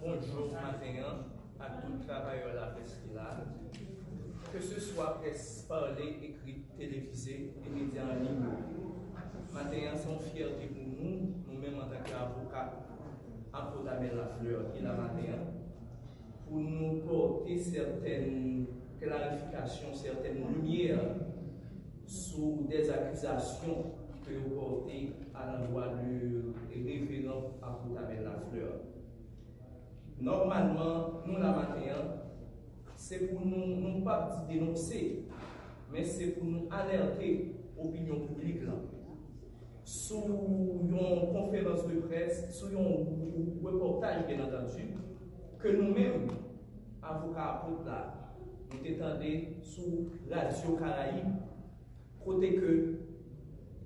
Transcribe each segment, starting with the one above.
bonjour matin à tous les travailleurs de la presse qui est là, que ce soit presse parlée, écrite, télévisée et médias en ligne. Matin, c'est une fierté pour nous, nous-mêmes en tant qu'avocats, à Potamel la fleur qui est là matin, pour nous porter certaines clarifications, certaines lumières sur des accusations que vous portez à l'endroit du référent à Potamel la fleur. Normalement, nous la matin, c'est pour nous, non pas dénoncer, mais c'est pour nous alerter l'opinion publique là. Sous une conférence de presse, sous un reportage bien entendu, que nous-mêmes, avocats apôtres là, nous étendons sous Radio Caraïbe, côté que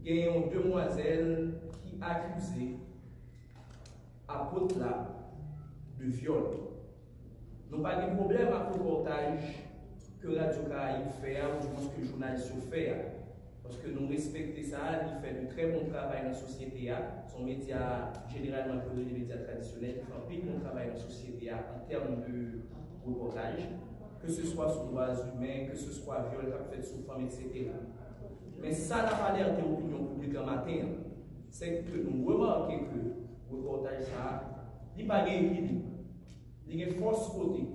il y a une demoiselle qui accusait apôtre là de viol. Nous n'avons pas de problème avec le reportage que Radio Caraïbe fait, ou du moins que le journaliste fait. Parce que nous respectons ça, il fait de très bon travail dans la société. Son média, généralement, les médias traditionnels, il fait un très bon travail dans la société en termes de reportage, que ce soit sur les droits humains, que ce soit viol, fait sous femme, etc. Mais ça n'a pas l'air de l'opinion publique en matin. C'est que nous remarquons que le reportage, ça, il n'est pas équilibre. Il y a une force côté.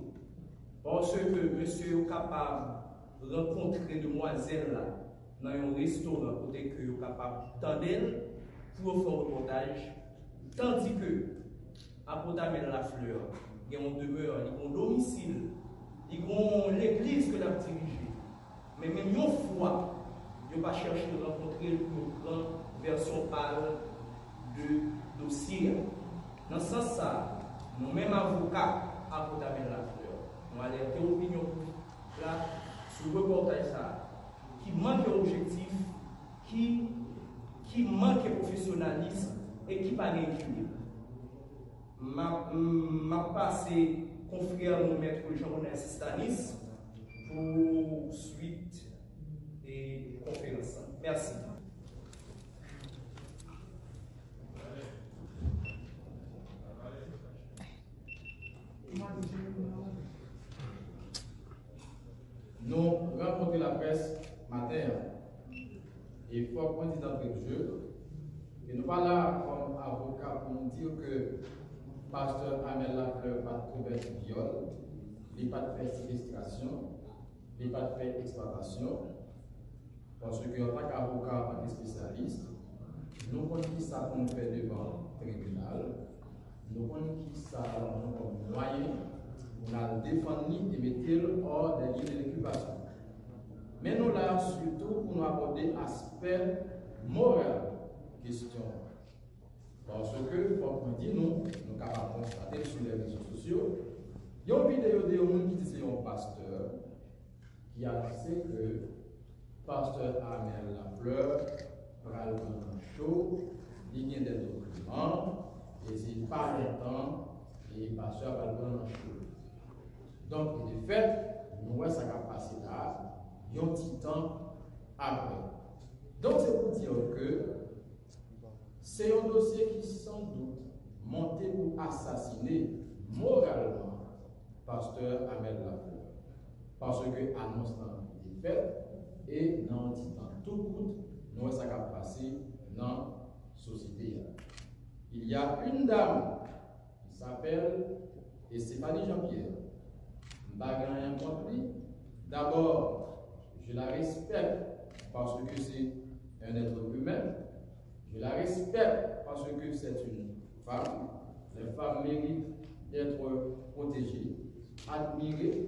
Parce que monsieur est capable de rencontrer une demoiselle là, dans un restaurant côté que est capable d'attendre pour faire un reportage, tandis que à Potamel la fleur, il y a une demeure, il y a un domicile, il y a l'église que l'a dirigée. Mais même une fois, il ne va pas chercher de rencontrer une grande version pâle de dossier. Dans ce sens, nous-mêmes avocats à Potamel la fleur, nous alertons l'opinion là sur le reportage qui manque d'objectif, qui manque de professionnalisme et qui pas d'équilibre. Ma passé confrère mon maître Jean-René Stanis pour suite et conférence. Merci. Nous rencontrons la presse matin et il faut qu'on dise d'entrée de jeu que nous pas là comme avocat pour nous dire que pasteur Amel Lafleur pas de trouver viol, il n'a pas de fait séquestration, il n'a pas de fait exploitation, parce que en tant qu'avocat, en tant que spécialiste, nous connaissons qui ça qu'on fait devant le tribunal, nous connaissons qui ça comme moyen pour la défendre et mettre hors des lignes d'incubation. Mais nous là surtout pour nous aborder l'aspect moral question. Parce que, comme on dit, nous sommes capables de constater sur les réseaux sociaux, il y a une vidéo de monde qui disait un pasteur qui a dit que pasteur Amel Lafleur va le prendre chaud, il y a des documents, et s'il pas longtemps, et le pasteur va le prendre chaud. Donc, de fait, nous voyons sa capacité là, il y a un petit temps après. Donc, c'est pour dire que c'est un dossier qui, sans doute, monté pour assassiner moralement pasteur Amel Lafleur. Parce que l'annonce est faite et dans un petit temps, tout coûte, nous voyons sa capacité dans la société. Il y a une dame qui s'appelle Stéphanie Jean-Pierre. Rien contre lui. D'abord, je la respecte parce que c'est un être humain. Je la respecte parce que c'est une femme. Les femmes méritent d'être protégées, admirées.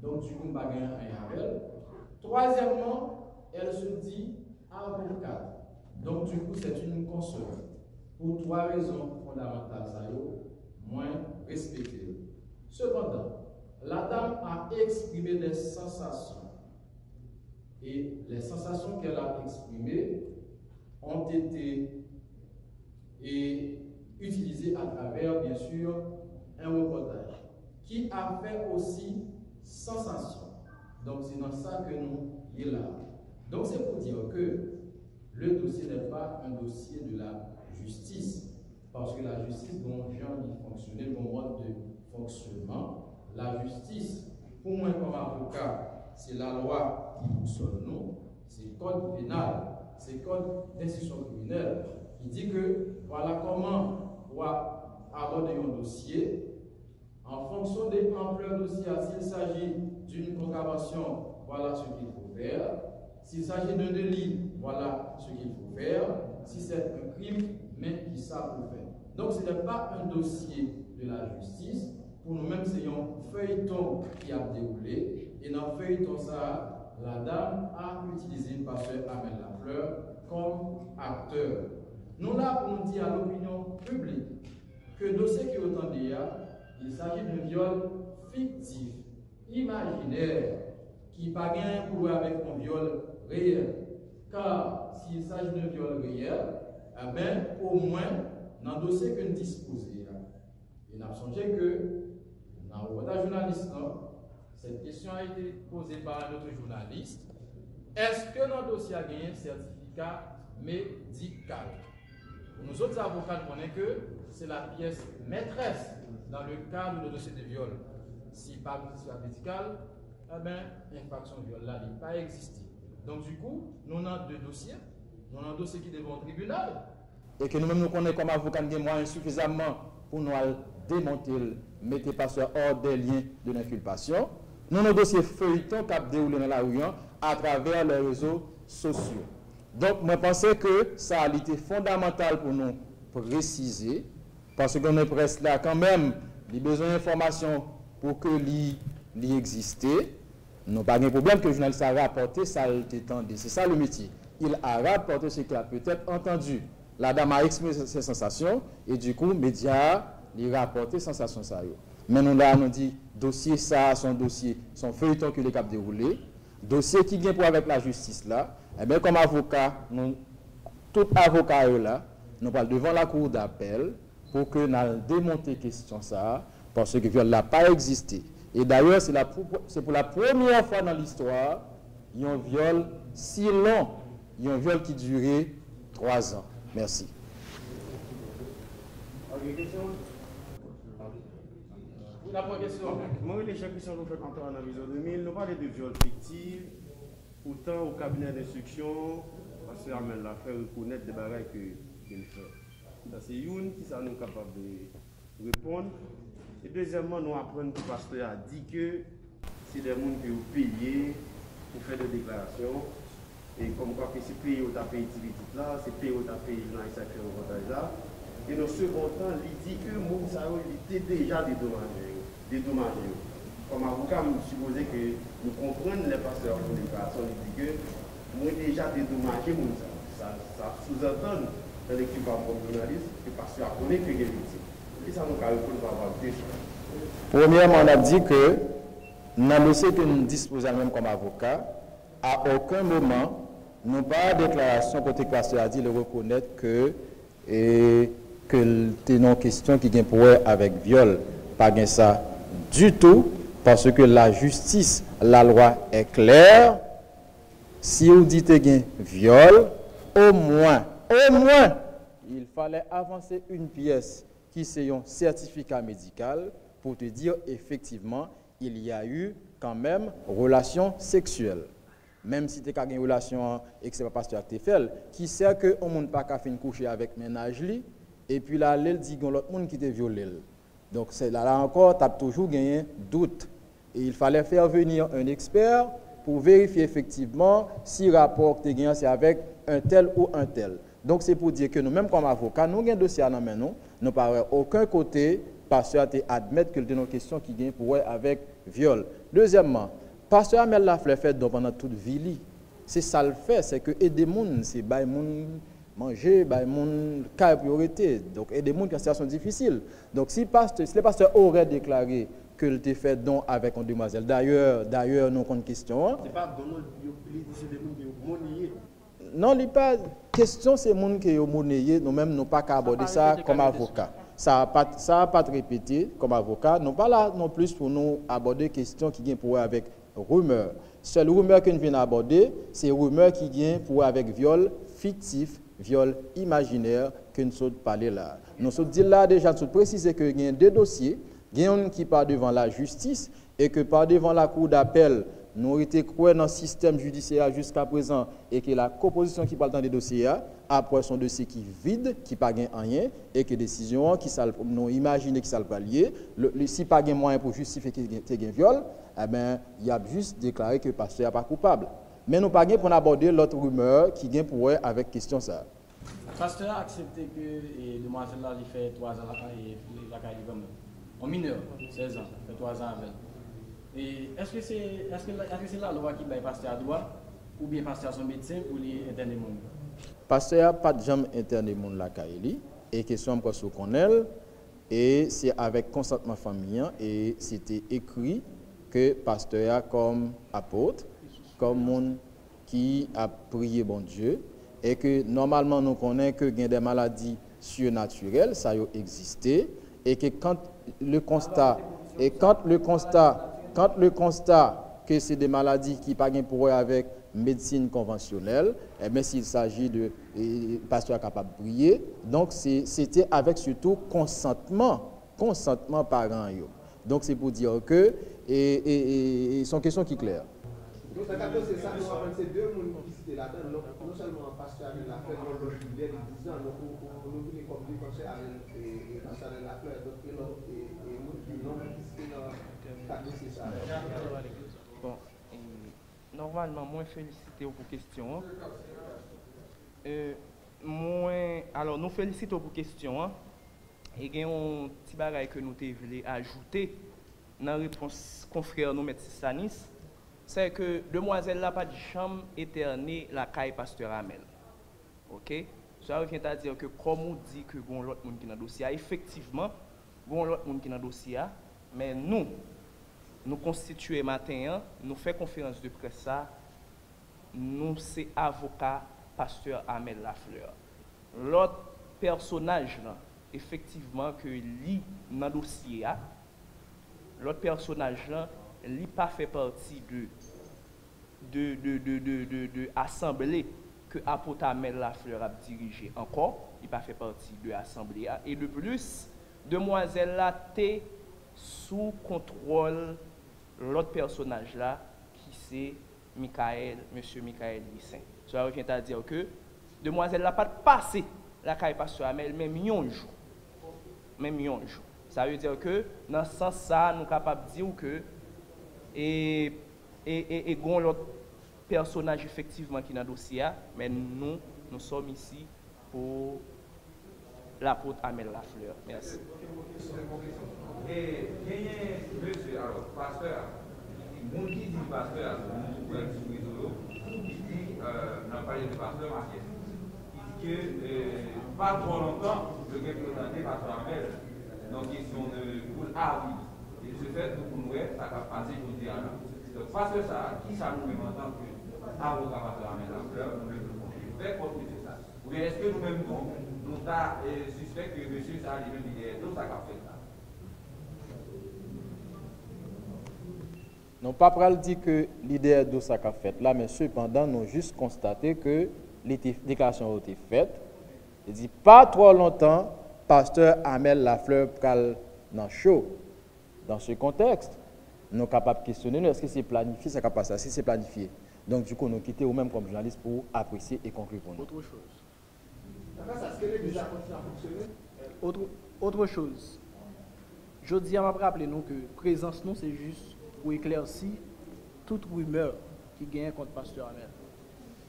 Donc, du coup, je ne rien avec elle. Troisièmement, elle se dit avocate. Donc, du coup, c'est une consoeur. Pour trois raisons fondamentales, ça y est, moins respectée. Cependant, la dame a exprimé des sensations. Et les sensations qu'elle a exprimées ont été utilisées à travers, bien sûr, un reportage qui a fait aussi sensation. Donc, c'est dans ça que nous sommes là. Donc, c'est pour dire que le dossier n'est pas un dossier de la justice, parce que la justice, dont Jean y fonctionne. fonctionner, le mode de fonctionnement. La justice, pour moi comme avocat, c'est la loi qui boussole nous, c'est le code pénal, c'est le code d'instruction criminelle qui dit que voilà comment on va aborder un dossier en fonction de l'ampleur du dossier. S'il s'agit d'une contravention, voilà ce qu'il faut faire. S'il s'agit d'un délit, voilà ce qu'il faut faire. Si c'est un crime, mais qui ça pour faire. Donc ce n'est pas un dossier de la justice. Pour nous-mêmes, c'est un feuilleton qui a déroulé. Et dans le feuilleton, ça, la dame a utilisé le pasteur Amel Lafleur comme acteur. Nous là, pour nous dire à l'opinion publique que le dossier qui est autant d'IA, il s'agit d'un viol fictif, imaginaire, qui n'a pas rien pour voir avec un viol réel. Car s'il s'agit d'un viol réel, eh bien, au moins, dans le dossier que nous disposons, il n'a songé que dans le reportage journaliste, cette question a été posée par un autre journaliste. Est-ce que dans le dossier a gagné un certificat médical? Nous autres avocats connaissons que c'est la pièce maîtresse dans le cadre du dossier de viol. Si pas de certificat médical, eh bien, l'infraction de viol là, il n'a pas existé. Donc du coup, nous avons deux dossiers. Nous avons un dossier qui est devant le tribunal. Et que nous-mêmes nous connaissons comme avocats des moyens suffisamment pour nous démonter, mettre pasteur hors des liens de l'inculpation. Nous avons un dossier feuilleton qui a déroulé dans la rue à travers les réseaux sociaux. Donc, je pense que ça a été fondamental pour nous préciser, parce que nous presse là quand même, il a besoin d'informations pour que l'y existait. Nous n'avons pas de problème que le journaliste a rapporté, ça a été tendu. C'est ça le métier. Il a rapporté ce qu'il a peut-être entendu. La dame a exprimé ses sensations et du coup, les médias lui rapporté ses sensations. Mais nous là, nous dit, dossier ça, son dossier, son feuilleton que les cap déroulé, dossier qui vient pour avec la justice là, et bien comme avocat, nous, tout avocat là, nous parlons devant la cour d'appel pour que nous démonter question ça, parce que le viol n'a pas existé. Et d'ailleurs, c'est pour la première fois dans l'histoire, il y a un viol si long, il y a un viol qui durait 3 ans. Merci. La première question. Moi, les gens qui sont en fait en analyse 2000, nous parlons de viol fictif. Pourtant, au cabinet d'instruction, parce que Amel l'a fait reconnaître des bagages qu'il fait. C'est une qui nous capable de répondre. Et deuxièmement, nous apprenons que le pasteur a dit que c'est des gens qui ont payé pour faire des déclarations. Et comme quoi que c'est payé au tapé utilité là, c'est payé au tapé dans les sacrés reportages là. Et dans ce second temps, il dit que Mounsao était déjà dédommagé. Comme avocat, je suppose que nous comprenons les pasteurs en déclaration, il dit que nous avons déjà dédommagé Mounsao. Ça sous-entend dans l'équipe comme journaliste que le pasteur a connu que les victimes. Et ça nous a répondu par avoir deux choses. Premièrement, on a dit que dans le dossier que nous disposons même comme avocat, à aucun moment, nous pas de déclaration côté pasteur a dit de reconnaître que c'est une question qui vient pour avec viol. Pas bien ça du tout, parce que la justice, la loi est claire. Si vous dites qu'il y a viol, au moins, il fallait avancer une pièce qui c'est un certificat médical pour te dire effectivement il y a eu quand même relation sexuelle. Même si tu as une relation et que ce n'est pas pasteur qui fait, qui sait qu'on ne peut pas faire coucher avec ménage et puis là, il dit que l'autre monde qui t'a violé. Donc là encore, tu as toujours gagné doute. Et il fallait faire venir un expert pour vérifier effectivement si le rapport que tu as gagné c'est avec un tel ou un tel. Donc c'est pour dire que nous, même comme avocats, nous avons un dossier à la main, nous n'avons aucun côté pasteur à admettre que c'est une question qui gagne pour avec viol. Deuxièmement, pasteur Amel Lafleur fait pendant toute vie. C'est ça le fait, c'est que aider les gens, c'est bailler les gens manger, bailler les gens cas priorité. Donc aider les gens qui ont une situation difficile. Donc si le pasteur aurait déclaré qu'il était fait don avec une demoiselle, d'ailleurs, nous avons une question. C'est pas don, c'est des gens qui ont monnaie. Non, il pas question, c'est les gens qui ont monnaie. Nous-mêmes, nous pas qu'à aborder ça comme avocat. Ça n'a pas de répété comme avocat. Nous pas là non plus pour nous aborder des questions qui viennent pour avec rumeur. Seule rumeur que nous venons aborder, c'est rumeur qui vient pour avec viol fictif, viol imaginaire que nous sommes parlé là. Nous sommes dit là déjà, nous préciser que il y a deux dossiers, il y a un qui part devant la justice et que par devant la cour d'appel, nous avons été croyants dans le système judiciaire jusqu'à présent et que la composition qui parle dans des dossiers, après son dossier qui est vide, qui n'a pas rien, et que décision qui nous imaginons qui ça va lier, si pas de moyen pour justifier qu'il y a un viol, eh ben, il y a juste déclaré que le pasteur n'est pas coupable. Mais nous pas pour aborder l'autre rumeur qui vient pour avec question ça. Le pasteur a accepté que le demoiselle là, il fait 3 ans et la caille comme un mineur, 16 ans, fait 3 ans avec. Et est-ce que c'est la loi qui va pasteur à droit ou bien pasteur son médecin pour les interner monde? Pasteur n'a pas de jamais interné monde la caille et question encore ce qu'on est et c'est avec consentement familial et c'était écrit que pasteur a comme apôtre, comme monde qui a prié bon Dieu et que normalement nous connaissons que il y a des maladies surnaturelles ça a existé et que quand le constat que c'est des maladies qui pas gain pour avec médecine conventionnelle, mais s'il s'agit de pasteur capable de prier, donc c'était avec surtout consentement parents yo. Donc c'est pour dire que et son question qui est claire. Donc, c'est ça, c'est deux mondes qui citent là-dedans, non seulement pasteur avec la fleur, mais l'autre il y a 10 ans, nous venons comme dit pasteur avec la fleur, donc et l'autre qui non qui citent dans le c'est ça. Bon, normalement, moi féliciter pour question. Alors nous félicitons pour question. Et il y a un petit bagage que nous voulons ajouter dans la réponse confrère nous mettre Sanis. C'est que demoiselle n'a pas de chambre éternée la caille pasteur Amel. OK? Ça revient à dire que comme on dit que bon l'autre monde qui dans dossier, effectivement, bon l'autre monde qui dans dossier, mais nous constituer matin, nous fait conférence de presse ça, nous c'est avocat pasteur Amel Lafleur. L'autre personnage là, effectivement que lit dans dossier l'autre personnage là il pas fait partie de assemblée que apôtre Amel Lafleur a dirigé encore, il pas fait partie de assemblée et de plus demoiselle là t'es sous contrôle l'autre personnage là qui c'est monsieur Michael Lissin. Ça revient à dire que demoiselle là pas passé la caille pasteur Amel même un jour. Ça veut dire que dans ce sens ça nous capable dire que et l'autre personnage effectivement qui est dans le dossier, mais nous sommes ici pour l'apôtre Amel Lafleur. Merci. Et il y a monsieur, alors, pasteur, mon qui dit pasteur, qui dit, on a parlé de pasteur Marquez, qui dit que pas trop longtemps, le gars présenté pasteur Amel, dans question de pour avis. Et ce fait, nous ça va passer aujourd'hui à là. Donc, pasteur ça, qui ça nous met en tant qu'avocat pasteur Amel Lafleur, nous le fait contre ça. Ou bien est-ce que nous-mêmes, nous avons suspect que monsieur ça a lui-même dit, donc ça a fait ça. Non pas pour dire que l'idée de ça qu'a fait là, mais cependant, nous juste constaté que les déclarations ont été faites. Il dit pas trop longtemps, pasteur Amel Lafleur pral dans chaud. Dans ce contexte, nous sommes capables de questionner, est-ce que c'est planifié, ça capable ça, si c'est planifié. Donc du coup, nous quittons nous-mêmes comme journalistes pour apprécier et conclure pour nous. Autre chose. Autre chose. Je dis à rappeler nous que présence nous c'est juste pour éclaircir toute rumeur qui gagne contre pasteur Amel.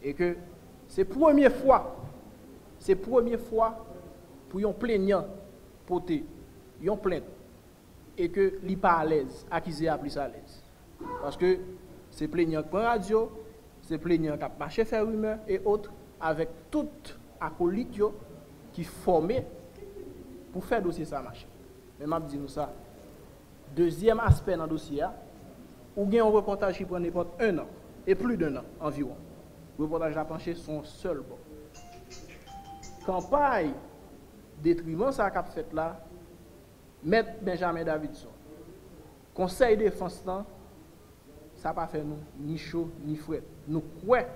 Et que c'est première fois pour un plaignant porter une plainte et que il pas à l'aise, accusé à plus à l'aise. Parce que c'est plaignant qui prend radio, c'est plaignant qui a marché faire rumeur et autres avec toute acolyte qui formé pour faire dossier ça marcher. Mais m'a dit nous ça. Deuxième aspect dans le dossier, ou bien un reportage qui prend n'importe 1 an et plus d'1 an environ. Le reportage a penché son seul bon. Campagne détriment ça qu'a fait là, Maître Benjamin Davidson. Conseil de défense là, ça pas fait nous ni chaud ni frais. Nous croyons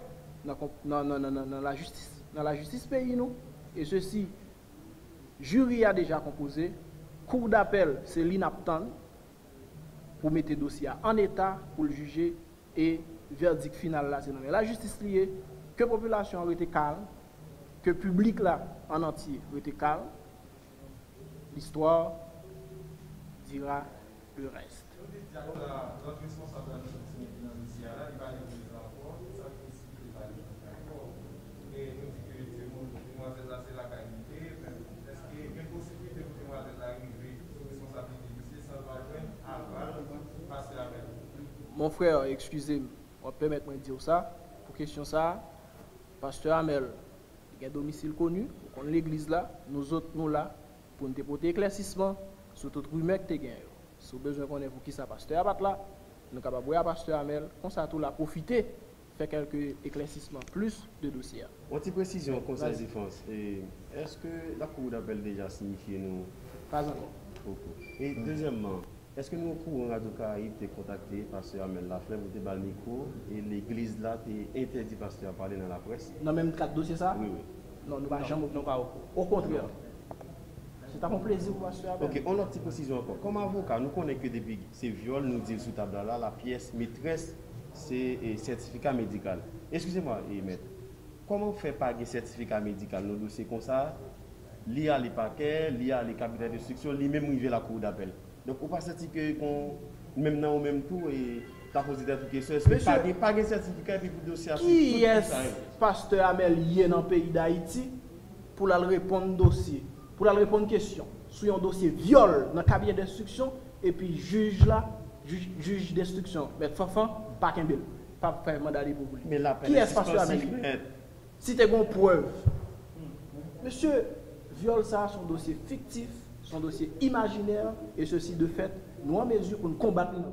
dans la justice, dans la justice pays nous, et ceci, jury a déjà composé, cour d'appel, c'est l'inaptend pour mettre le dossier en état, pour le juger, et verdict final là, c'est non. Mais la justice liée, que la population a été calme, que le public là, en entier, a été calme, l'histoire dira le reste. Notre responsable de la justice financière, il va aller dans rapport, ça veut dire qu'il va aller dans rapport. Et nous dit que demoiselle là, c'est la qualité, est-ce qu'il y a une possibilité pour demoiselle d'arriver sous responsabilité du dossier sans avoir avant de passer avec? Mon frère, excusez-moi, on va permettre de dire ça. Pour question ça, pasteur Amel, il y a un domicile connu, on l'église là, nous autres nous là, pour nous déporter éclaircissement sur toute rumeur que tu as gagné. Si vous avez besoin qu'on ait pour qui ça pasteur Abat là, nous sommes capables de voir pasteur Amel, comme ça tout là, profiter, faire quelques éclaircissements plus de dossiers. On petite précision, conseil de défense. Est-ce que la cour d'appel déjà signifie nous? Pas encore. Et deuxièmement, est-ce que nous, pour Radio Caraïbe, t'es contacté pasteur Amel Lafleur pour te bal micro et l'église là, t'es interdit pasteur à parler dans la presse? Dans même quatre dossiers ça? Oui, oui. Non, nous ne jamais au contraire. C'est un plaisir pour pasteur Amel. Ok, on a une petite précision encore. Comme avocat, nous connaissons que depuis ces viols, nous disons sous table là, la pièce maîtresse, c'est certificat médical. Excusez-moi, maître. Comment faire payer certificat médical dans nos dossiers comme ça? L'IA les paquets, l'IA les cabinets d'instruction, lui-même arriver la cour d'appel. Donc, on passe que même dans le même tour et tu as posé des questions. Est-ce que pas de certificat et puis pour dossier à qui est pasteur Amel lié dans le pays d'Haïti pour la répondre dossier, pour la répondre question sur un dossier viol dans le cabinet d'instruction et puis juge d'instruction, mais Fanfan, pas qu'un bill, pas faire mandat pour vous. Mais la qui est pasteur Amel? Si tu as une preuve, monsieur, viol ça, son dossier fictif, son dossier imaginaire, et ceci de fait, nous en mesure pour nous combattre dans le